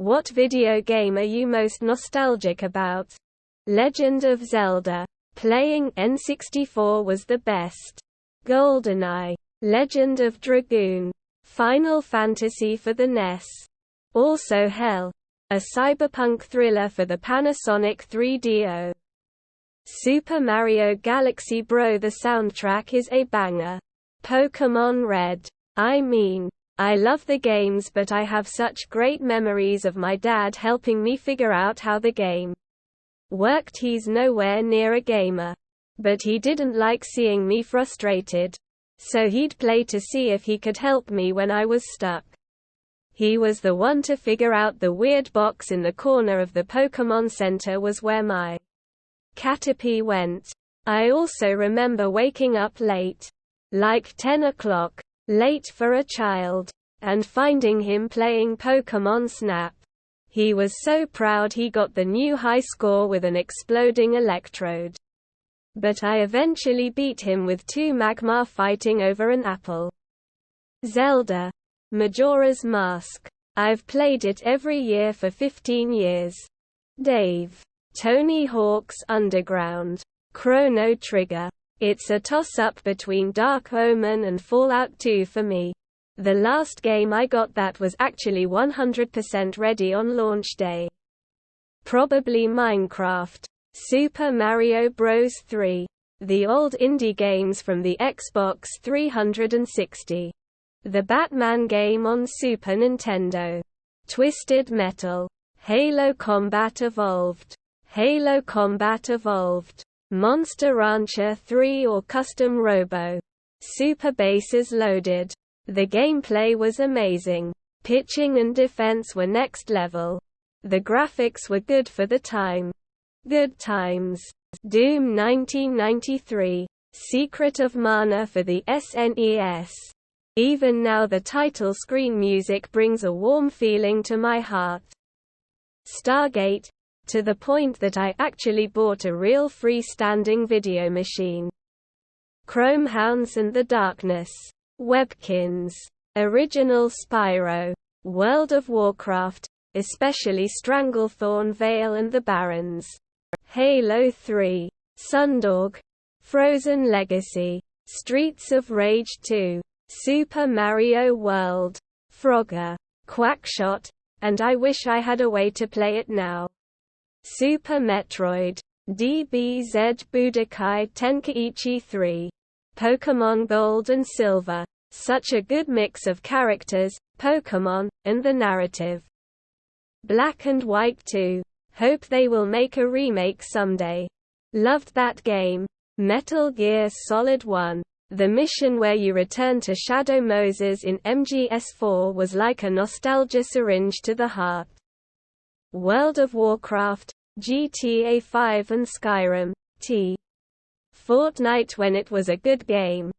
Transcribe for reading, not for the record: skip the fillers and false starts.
What video game are you most nostalgic about? Legend of Zelda. Playing N64 was the best. GoldenEye. Legend of Dragoon. Final Fantasy for the NES. Also Hell. A cyberpunk thriller for the Panasonic 3DO. Super Mario Galaxy Bro. The soundtrack is a banger. Pokémon Red. I love the games, but I have such great memories of my dad helping me figure out how the game worked. He's nowhere near a gamer, but he didn't like seeing me frustrated, so he'd play to see if he could help me when I was stuck. He was the one to figure out the weird box in the corner of the Pokémon Center was where my Caterpie went. I also remember waking up late, like 10 o'clock, late for a child, and finding him playing Pokémon Snap. He was so proud he got the new high score with an exploding electrode. But I eventually beat him with 2 Magmar fighting over an apple. Zelda. Majora's Mask. I've played it every year for 15 years. Dave. Tony Hawk's Underground. Chrono Trigger. It's a toss-up between Dark Omen and Fallout 2 for me. The last game I got that was actually 100% ready on launch day. Probably Minecraft. Super Mario Bros. 3. The old indie games from the Xbox 360. The Batman game on Super Nintendo. Twisted Metal. Halo Combat Evolved. Halo Combat Evolved. Monster Rancher 3 or Custom Robo. Super Bases Loaded. The gameplay was amazing. Pitching and defense were next level. The graphics were good for the time. Good times. Doom 1993. Secret of Mana for the SNES. Even now the title screen music brings a warm feeling to my heart. Stargate. To the point that I actually bought a real freestanding video machine. Chromehounds and the Darkness. Webkins. Original Spyro. World of Warcraft, especially Stranglethorn Vale and the Barrens. Halo 3. Sundog. Frozen Legacy. Streets of Rage 2. Super Mario World. Frogger. Quackshot. And I wish I had a way to play it now. Super Metroid. DBZ Budokai Tenkaichi 3. Pokémon Gold and Silver. Such a good mix of characters, Pokémon, and the narrative. Black and White 2. Hope they will make a remake someday. Loved that game. Metal Gear Solid 1. The mission where you return to Shadow Moses in MGS4 was like a nostalgia syringe to the heart. World of Warcraft, GTA 5 and Skyrim. Fortnite when it was a good game.